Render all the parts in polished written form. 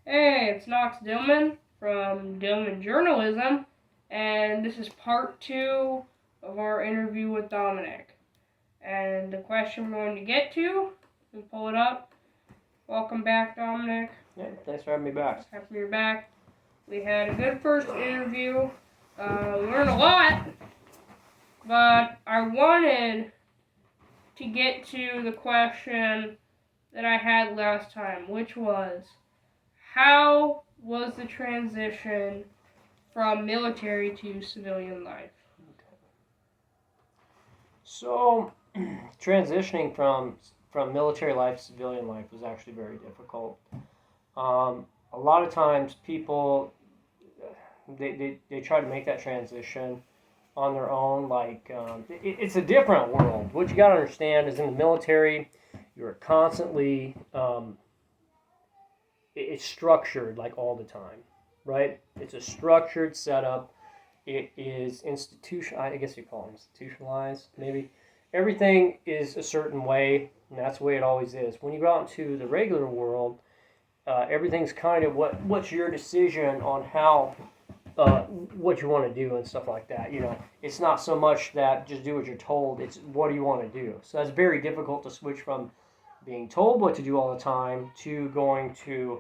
Hey, it's Knox Dillman from Dillman Journalism, and this is part two of our interview with Dominic. And the question we're going to get to, we pull it up. Welcome back, Dominic. Yeah, thanks for having me back. Happy you're back. We had a good first interview. We learned a lot, but I wanted to get to the question that I had last time, which was, how was the transition from military to civilian life? So, transitioning from military life to civilian life was actually very difficult. A lot of times, people they try to make that transition on their own. It's a different world. What you got to understand is in the military, you're constantly it's structured like all the time, right? It's a structured setup. It is I guess you call it institutionalized, maybe. Everything is a certain way, and that's the way it always is. When you go out into the regular world, everything's kind of what's your decision on how what you want to do and stuff like that. It's not so much that just do what you're told. It's what do you want to do. So that's very difficult to switch from being told what to do all the time to going to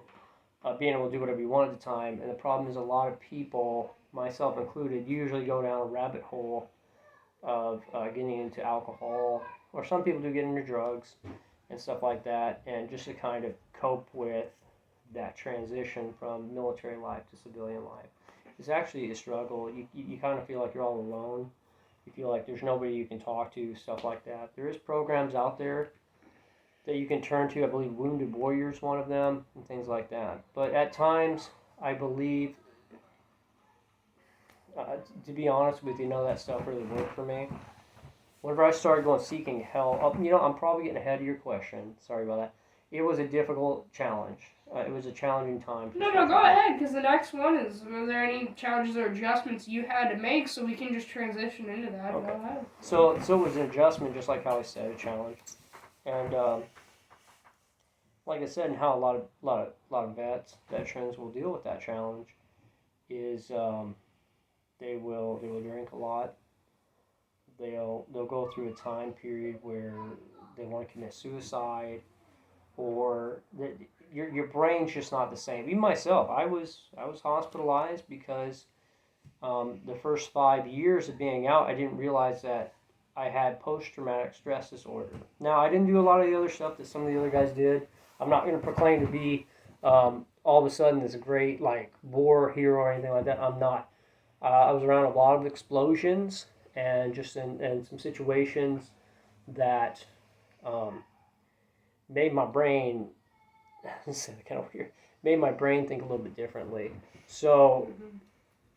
being able to do whatever you want at the time. And the problem is a lot of people, myself included, usually go down a rabbit hole of getting into alcohol, or some people do get into drugs and stuff like that, and just to kind of cope with that transition from military life to civilian life. It's actually a struggle. You kind of feel like you're all alone. You feel like there's nobody you can talk to, stuff like that. There is programs out there that you can turn to. I believe Wounded Warrior is one of them, and things like that. But at times, I believe, to be honest with you, none of that stuff really worked for me. Whenever I started going seeking help, I'm probably getting ahead of your question. Sorry about that. It was a difficult challenge. It was a challenging time. No, go ahead, because the next one is, were there any challenges or adjustments you had to make so we can just transition into that? Okay. Go ahead. So it was an adjustment, just like how I said, a challenge. And like I said, and how a lot of veterans will deal with that challenge is they will drink a lot. They'll go through a time period where they want to commit suicide, or your brain's just not the same. Even myself, I was hospitalized because the first 5 years of being out, I didn't realize that I had post traumatic stress disorder. Now, I didn't do a lot of the other stuff that some of the other guys did. I'm not going to proclaim to be all of a sudden this great like war hero or anything like that. I'm not. I was around a lot of explosions and just in some situations that um, made my brain kind of weird. Made my brain think a little bit differently. So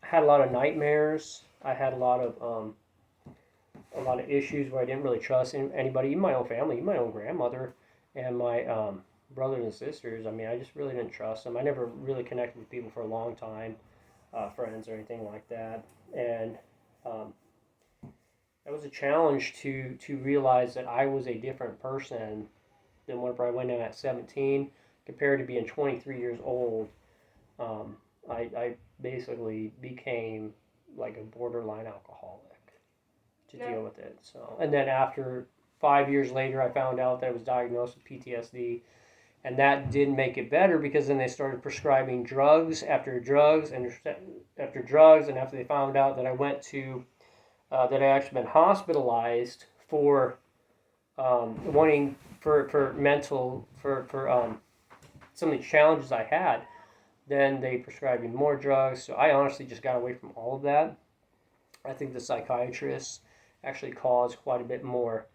I had a lot of nightmares. I had a lot of issues where I didn't really trust anybody, even my own family, even my own grandmother, and my brothers and sisters. I mean, I just really didn't trust them. I never really connected with people for a long time, friends or anything like that, and um, that was a challenge to realize that I was a different person than whenever I went in at 17 compared to being 23 years old. I basically became like a borderline alcoholic to deal with it. So, and then after 5 years later, I found out that I was diagnosed with PTSD, and that didn't make it better because then they started prescribing drugs after drugs and after drugs, and after they found out that I went to that I actually been hospitalized for wanting for mental for some of the challenges I had. Then they prescribed me more drugs. So I honestly just got away from all of that. I think the psychiatrists actually caused quite a bit more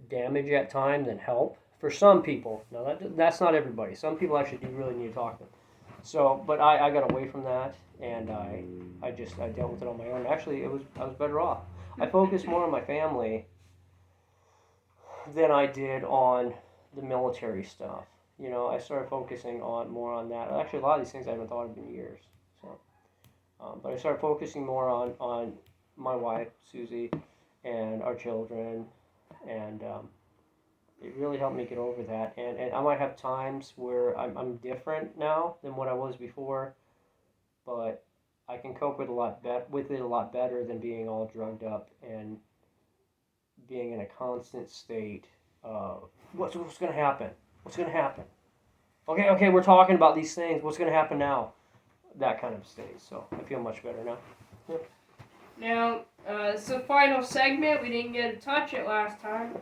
damage at times than help for some people. Now that's not everybody. Some people actually do really need to talk to them. So, but I got away from that, and I dealt with it on my own. Actually, I was better off. I focused more on my family than I did on the military stuff. I started focusing on more on that. Actually, a lot of these things I haven't thought of in years. So, but I started focusing more on my wife Susie and our children, and It really helped me get over that. And I might have times where I'm different now than what I was before, but I can cope with with it a lot better than being all drugged up and being in a constant state of what's going to happen? What's going to happen? Okay, we're talking about these things. What's going to happen now? That kind of state. So I feel much better now. Yeah. Now, it's the final segment. We didn't get to touch it last time.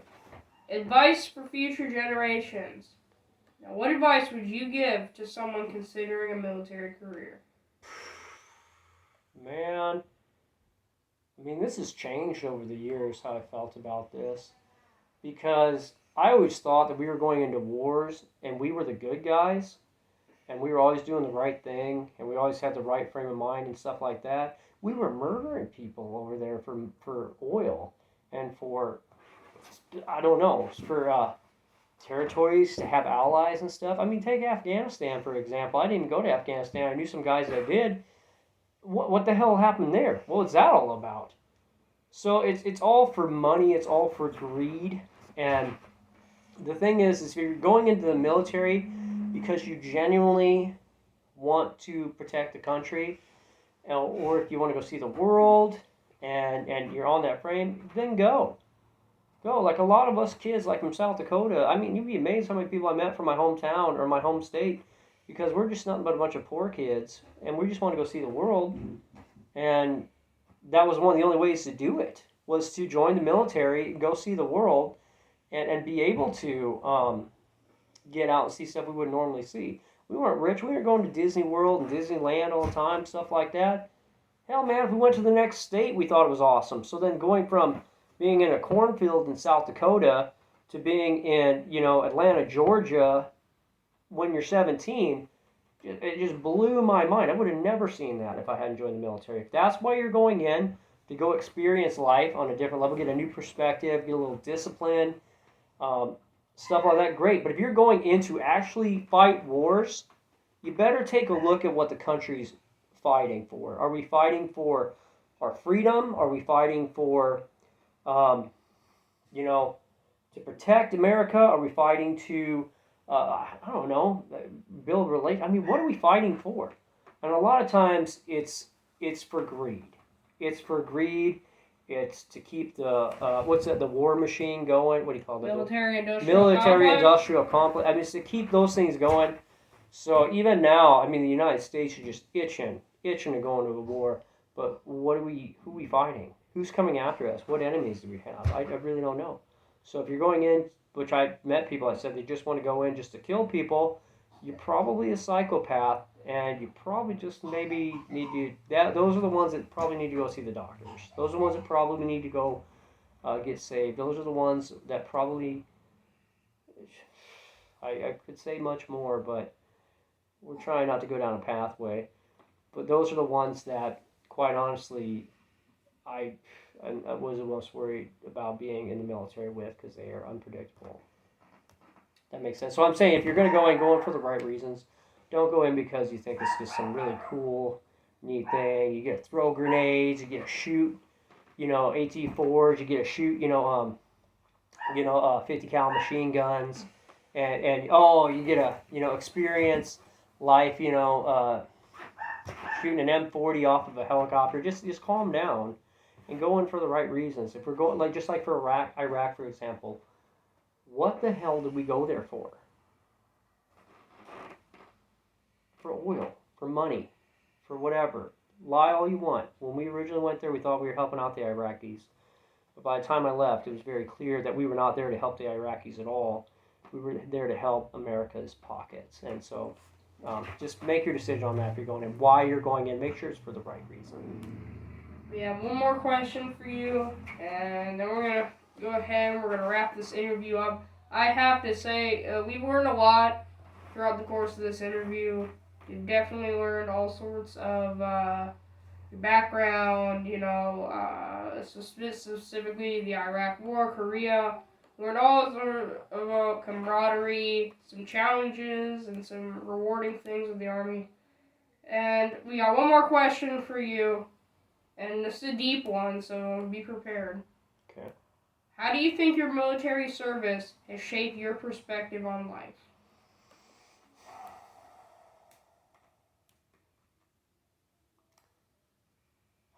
Advice for future generations. Now, what advice would you give to someone considering a military career? Man, I mean, this has changed over the years how I felt about this, because I always thought that we were going into wars and we were the good guys and we were always doing the right thing and we always had the right frame of mind and stuff like that. We were murdering people over there for oil and for, I don't know, for territories to have allies and stuff. I mean, take Afghanistan, for example. I didn't go to Afghanistan. I knew some guys that did. What the hell happened there? What was that all about? So it's all for money. It's all for greed. And the thing is if you're going into the military because you genuinely want to protect the country, or if you want to go see the world, and you're on that frame, then go. Go. Like a lot of us kids, like from South Dakota, I mean, you'd be amazed how many people I met from my hometown or my home state, because we're just nothing but a bunch of poor kids, and we just want to go see the world. And that was one of the only ways to do it, was to join the military, go see the world, and be able to get out and see stuff we wouldn't normally see. We weren't rich. We weren't going to Disney World and Disneyland all the time, stuff like that. Hell, man, if we went to the next state, we thought it was awesome. So then going from being in a cornfield in South Dakota to being in, Atlanta, Georgia, when you're 17, it just blew my mind. I would have never seen that if I hadn't joined the military. If that's why you're going in, to go experience life on a different level, get a new perspective, get a little discipline, stuff like that, great. But if you're going in to actually fight wars, you better take a look at what the country's fighting for. Are we fighting for our freedom? Are we fighting for, to protect America? Are we fighting to, I don't know, build relations? I mean, what are we fighting for? And a lot of times it's for greed. It's for greed. It's to keep the war machine going. What do you call that? Military-industrial complex. I mean, it's to keep those things going. So even now, I mean, the United States is just itching to go into a war. But who are we fighting? Who's coming after us? What enemies do we have? I really don't know. So if you're going in, which I met people, I said they just want to go in just to kill people, you're probably a psychopath, and you probably just maybe need to. Those are the ones that probably need to go see the doctors. Those are the ones that probably need to go get saved. Those are the ones that probably. I could say much more, but we're trying not to go down a pathway. But those are the ones that, quite honestly, I was the most worried about being in the military with, because they are unpredictable. That makes sense. So I'm saying, if you're going to go in for the right reasons, don't go in because you think it's just some really cool, neat thing. You get to throw grenades, you get to shoot, AT-4s, you get to shoot, 50 cal machine guns, and you get to, experience life, shooting an M40 off of a helicopter. Just calm down and go in for the right reasons. If we're going, just like for Iraq, for example, what the hell did we go there for? For oil, for money, for whatever. Lie all you want. When we originally went there, we thought we were helping out the Iraqis. But by the time I left, it was very clear that we were not there to help the Iraqis at all. We were there to help America's pockets. And so just make your decision on that if you're going in. Why you're going in. Make sure it's for the right reason. We have one more question for you, and then we're going to go ahead and we're going to wrap this interview up. I have to say, we've learned a lot throughout the course of this interview. You've definitely learned all sorts of your background, specifically the Iraq War, Korea. Learned all about camaraderie, some challenges, and some rewarding things with the Army. And we got one more question for you, and this is a deep one, so be prepared. Okay. How do you think your military service has shaped your perspective on life?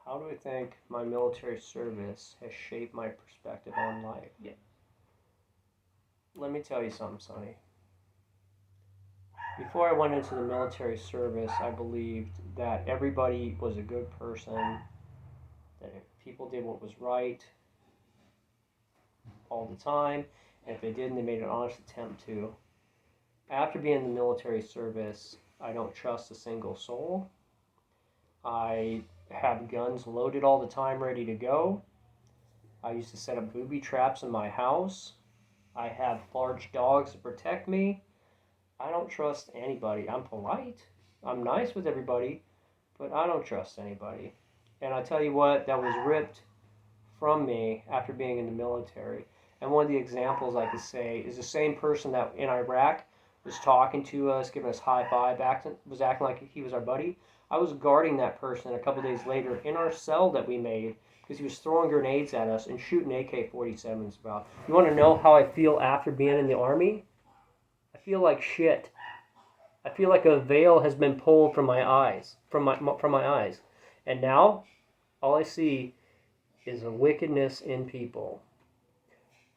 How do I think my military service has shaped my perspective on life? Yeah. Let me tell you something, Sonny. Before I went into the military service, I believed that everybody was a good person, that people did what was right all the time, and if they didn't, they made an honest attempt to. After being in the military service, I don't trust a single soul. I have guns loaded all the time, ready to go. I used to set up booby traps in my house. I have large dogs to protect me. I don't trust anybody. I'm polite. I'm nice with everybody, but I don't trust anybody. And I tell you what, that was ripped from me after being in the military. And one of the examples I could say is the same person that in Iraq was talking to us, giving us high five, was acting like he was our buddy. I was guarding that person a couple days later in our cell that we made because he was throwing grenades at us and shooting AK-47s about. You want to know how I feel after being in the Army? I feel like shit. I feel like a veil has been pulled from my eyes, from my eyes. And now, all I see is a wickedness in people.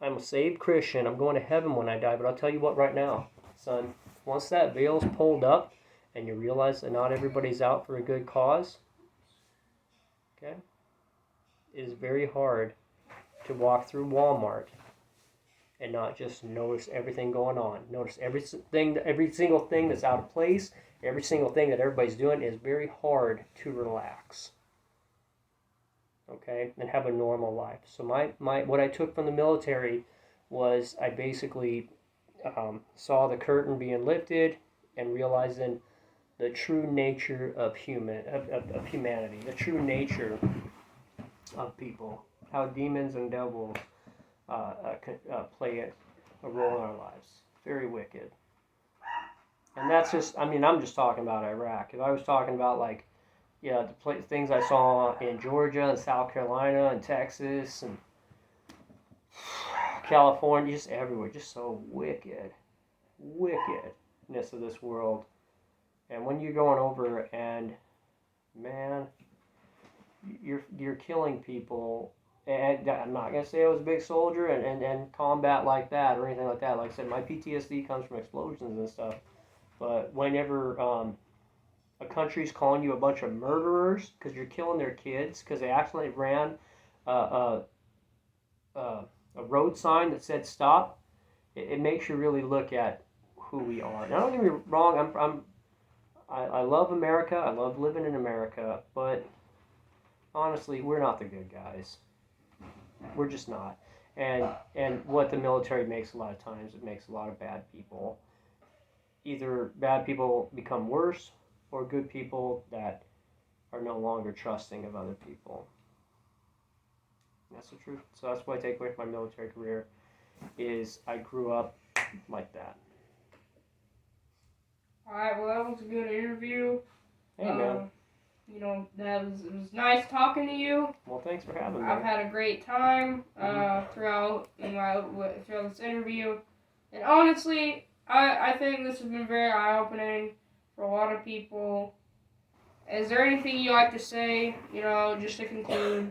I'm a saved Christian. I'm going to heaven when I die. But I'll tell you what right now, son. Once that veil's pulled up and you realize that not everybody's out for a good cause, okay, it is very hard to walk through Walmart and not just notice everything going on. Notice every single thing that's out of place, every single thing that everybody's doing. Is very hard to relax. Okay, and have a normal life. So my what I took from the military was I basically saw the curtain being lifted and realizing the true nature of humanity, the true nature of people, how demons and devils play a role in our lives. Very wicked. And that's just, I'm just talking about Iraq. If I was talking about the things I saw in Georgia and South Carolina and Texas and California, just everywhere, just so wickedness of this world. And when you're going over and, man, you're killing people. And I'm not going to say I was a big soldier and combat like that or anything like that. Like I said, my PTSD comes from explosions and stuff. But whenever a country's calling you a bunch of murderers because you're killing their kids because they accidentally ran a road sign that said stop, it makes you really look at who we are. Now, don't get me wrong, I love America. I love living in America. But honestly, we're not the good guys. We're just not. And what the military makes a lot of times, it makes a lot of bad people. Either bad people become worse or good people that are no longer trusting of other people. That's the truth. So that's what I take away from my military career is I grew up like that. Alright, well that was a good interview. Hey man. It was nice talking to you. Well, thanks for having me. I've had a great time throughout this interview, and honestly, I think this has been very eye-opening for a lot of people. Is there anything you'd like to say? Just to conclude.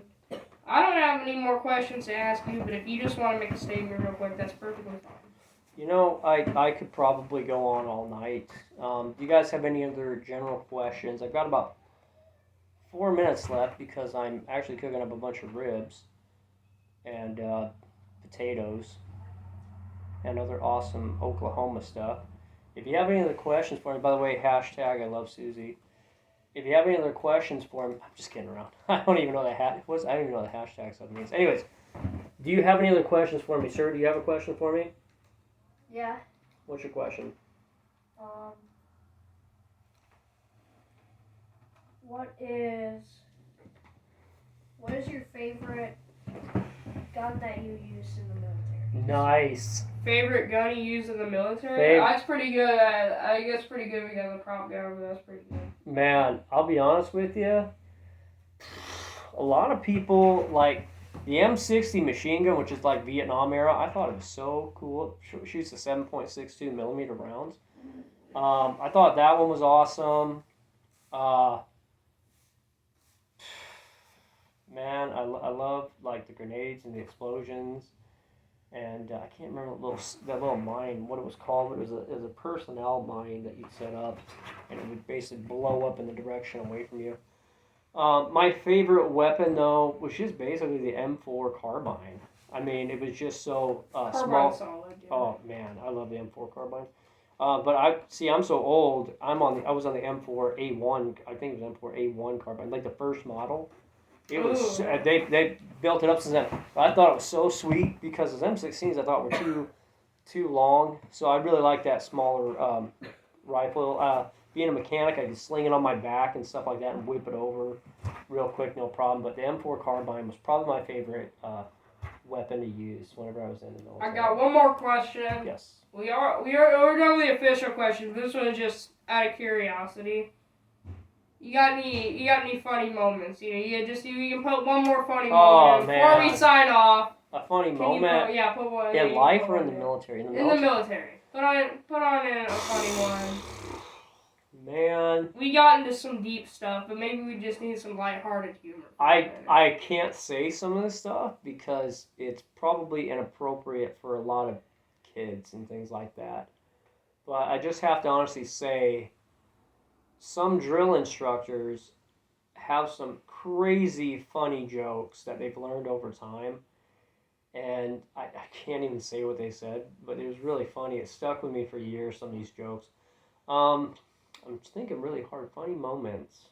I don't have any more questions to ask you, but if you just want to make a statement real quick, that's perfectly fine. I could probably go on all night. Do you guys have any other general questions? I've got about 4 minutes left because I'm actually cooking up a bunch of ribs and potatoes and other awesome Oklahoma stuff. If you have any other questions for me, by the way, hashtag I love Susie. If you have any other questions for me, I'm just kidding around. I don't even know the I don't even know the hashtag stuff means. Anyways, do you have any other questions for me, sir? Do you have a question for me? Yeah. What's your question? What is your favorite gun that you used in the military? Nice. Favorite gun you used in the military? That's pretty good. I guess pretty good. We got the prop gun, but that's pretty good. Man, I'll be honest with you. A lot of people The M60 machine gun, which is like Vietnam era, I thought it was so cool. It shoots the 7.62 millimeter rounds. I thought that one was awesome. Man, I love like the grenades and the explosions, and I can't remember that little mine what it was called, but it was a personnel mine that you'd set up, and it would basically blow up in the direction away from you. My favorite weapon though was just basically the M4 carbine. I mean, it was just so small. Solid, yeah. Oh man, I love the M4 carbine. But I'm so old. I was on the M4A1. I think it was M4A1 carbine, like the first model. It was they built it up since then. But I thought it was so sweet because the M16s I thought were too long. So I really like that smaller rifle. Being a mechanic, I could sling it on my back and stuff like that and whip it over real quick, no problem. But the M4 carbine was probably my favorite weapon to use whenever I was in the military. I got one more question. Yes. We're done with the official questions. This one is just out of curiosity. You got any funny moments? You can put one more funny moment before we sign off. A funny moment. Put one in life or in the military? In the military. Put on in a funny one. Man. We got into some deep stuff, but maybe we just need some lighthearted humor. I can't say some of this stuff because it's probably inappropriate for a lot of kids and things like that. But I just have to honestly say, some drill instructors have some crazy funny jokes that they've learned over time. And I can't even say what they said, but it was really funny. It stuck with me for years, some of these jokes. I'm thinking really hard. Funny moments.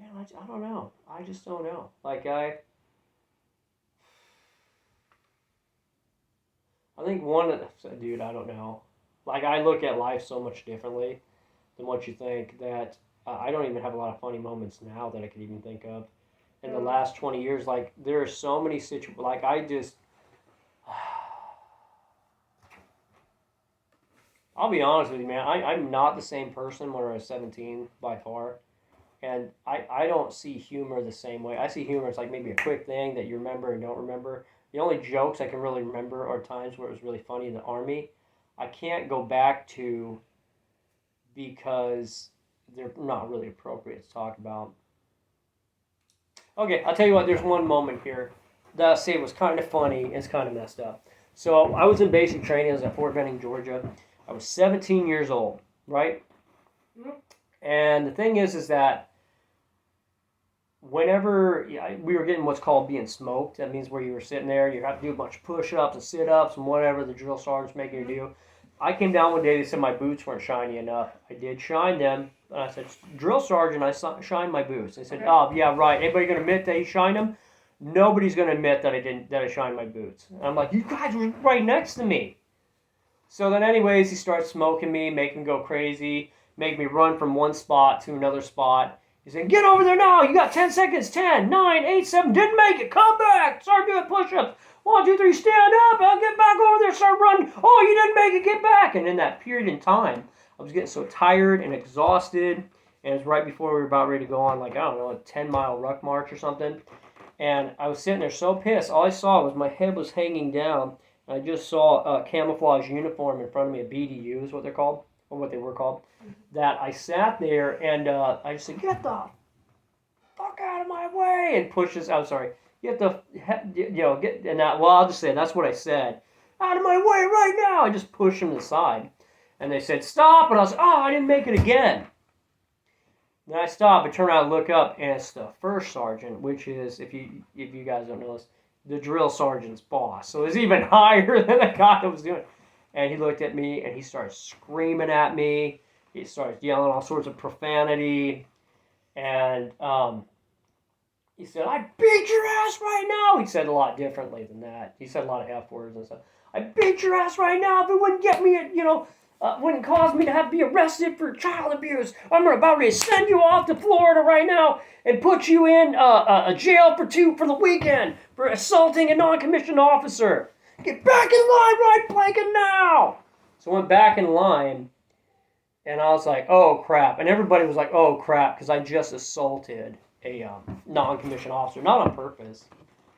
Man, I don't know. I just don't know. Like, I think dude, I don't know. Like, I look at life so much differently than what you think that I don't even have a lot of funny moments now that I could even think of. In the last 20 years, like, there are so many situations. Like, I'll be honest with you, man. I'm not the same person when I was 17 by far. And I don't see humor the same way. I see humor as like maybe a quick thing that you remember and don't remember. The only jokes I can really remember are times where it was really funny in the Army. I can't go back to because they're not really appropriate to talk about. Okay, I'll tell you what. There's one moment here that I say was kind of funny and it's kind of messed up. So I was in basic training. I was at Fort Benning, Georgia. I was 17 years old, right? Mm-hmm. And the thing is that whenever we were getting what's called being smoked, that means where you were sitting there, you have to do a bunch of push-ups and sit-ups and whatever the drill sergeant's making you do. I came down one day, they said my boots weren't shiny enough. I did shine them, and I said, drill sergeant, I shined my boots. They said, oh, yeah, right. Anybody going to admit that you shined them? Nobody's going to admit that I shined my boots. And I'm like, you guys were right next to me. So then anyways, he starts smoking me, making me go crazy, make me run from one spot to another spot. He said, get over there now. You got 10 seconds. 10, 9, 8, 7. Didn't make it. Come back. Start doing push-ups. 1, 2, 3, stand up. I'll get back over there. Start running. Oh, you didn't make it. Get back. And in that period in time, I was getting so tired and exhausted. And it was right before we were about ready to go on, like, I don't know, a 10-mile ruck march or something. And I was sitting there so pissed. All I saw was my head was hanging down. I just saw a camouflage uniform in front of me, a BDU is what they're called, or what they were called, that I sat there and I just said, get the fuck out of my way, and pushes, I'm sorry, get the, get, and that, well, I'll just say, that's what I said, out of my way right now, I just pushed him aside, and they said, stop, and I was like, oh, I didn't make it again. Then I stop and turn around and look up, and it's the first sergeant, which is, if you guys don't know this, the drill sergeant's boss. So it's even higher than the guy that was doing it. And he looked at me and he started screaming at me. He started yelling all sorts of profanity. And he said, I beat your ass right now. He said a lot differently than that. He said a lot of F words and stuff. I beat your ass right now if it wouldn't get me, wouldn't cause me to have to be arrested for child abuse. I'm about ready to send you off to Florida right now and put you in a jail for the weekend for assaulting a non-commissioned officer. Get back in line right blanket now. So I went back in line, and I was like, oh, crap. And everybody was like, oh, crap, because I just assaulted a non-commissioned officer, not on purpose.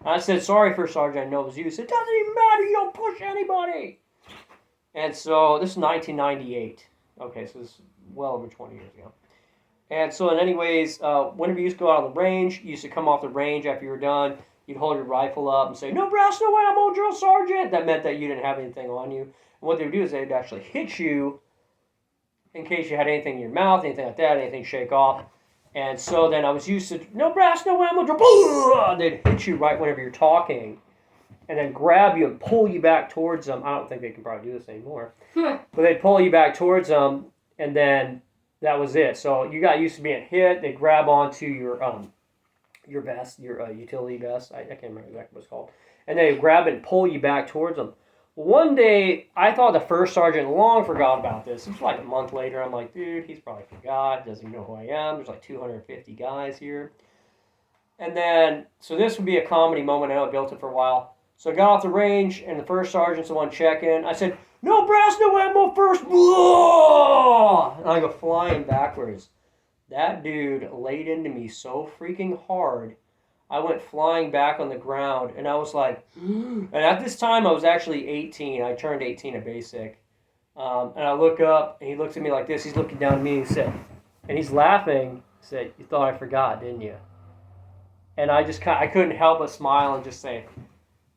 And I said, sorry, First Sergeant, I know it was you. He said, doesn't even matter, you don't push anybody. And so this is 1998. Okay, so this is well over 20 years ago. And so, in anyways, whenever you used to go out on the range, you used to come off the range after you were done. You'd hold your rifle up and say, no brass, no ammo, drill sergeant. That meant that you didn't have anything on you. And what they would do is they'd actually hit you in case you had anything in your mouth, anything like that, anything shake off. And so then I was used to, no brass, no ammo, drill. They'd hit you right whenever you're talking and then grab you and pull you back towards them. I don't think they can probably do this anymore. But they'd pull you back towards them, and then that was it. So you got used to being hit. They'd grab onto your vest, your utility vest. I can't remember exactly what it's called. And they'd grab it and pull you back towards them. One day, I thought the first sergeant long forgot about this. It was like a month later. I'm like, dude, he's probably forgot. Doesn't even know who I am. There's like 250 guys here. And then, so this would be a comedy moment. I know I built it for a while. So I got off the range, and the first sergeant's the one checking. I said, no brass, no ammo first. And I go flying backwards. That dude laid into me so freaking hard. I went flying back on the ground, and I was like, and at this time I was actually 18. I turned 18 at basic. And I look up, and he looks at me like this. He's looking down at me, and he said, and he's laughing. He said, you thought I forgot, didn't you? And I couldn't help but smile and just say,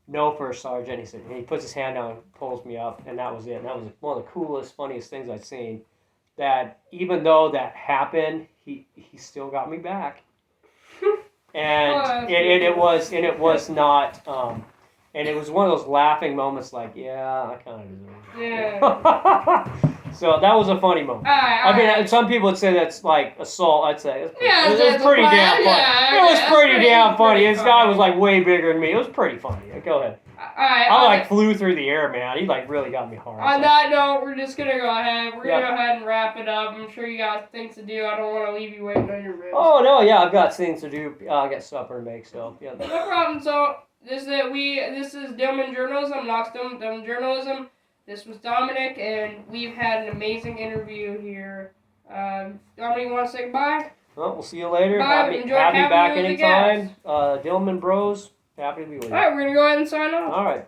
no, First Sergeant. He said, and he puts his hand down and pulls me up, and that was it. And that was one of the coolest, funniest things I'd seen. That even though that happened, he still got me back. And it was not, and it was one of those laughing moments like, yeah, I kind of deserve it. Yeah. So that was a funny moment. I mean, some people would say that's like assault. I'd say it was pretty damn funny. Yeah, it was pretty damn funny. This guy was like way bigger than me. It was pretty funny. Go ahead. I like flew through the air, man. He like really got me hard. On that note, we're just gonna go ahead. We're gonna go ahead and wrap it up. I'm sure you got things to do. I don't want to leave you waiting on your ribs. Oh no, yeah, I've got things to do. I got supper to make, so yeah. No problem. So this is Dillman Journalism, Knox Dillman Journalism. This was Dominic, and we've had an amazing interview here. Dominic, you want to say goodbye? Well, we'll see you later. Bye. Have me back anytime. Dillman Bros, happy to be with you. All right, we're gonna go ahead and sign off. All right.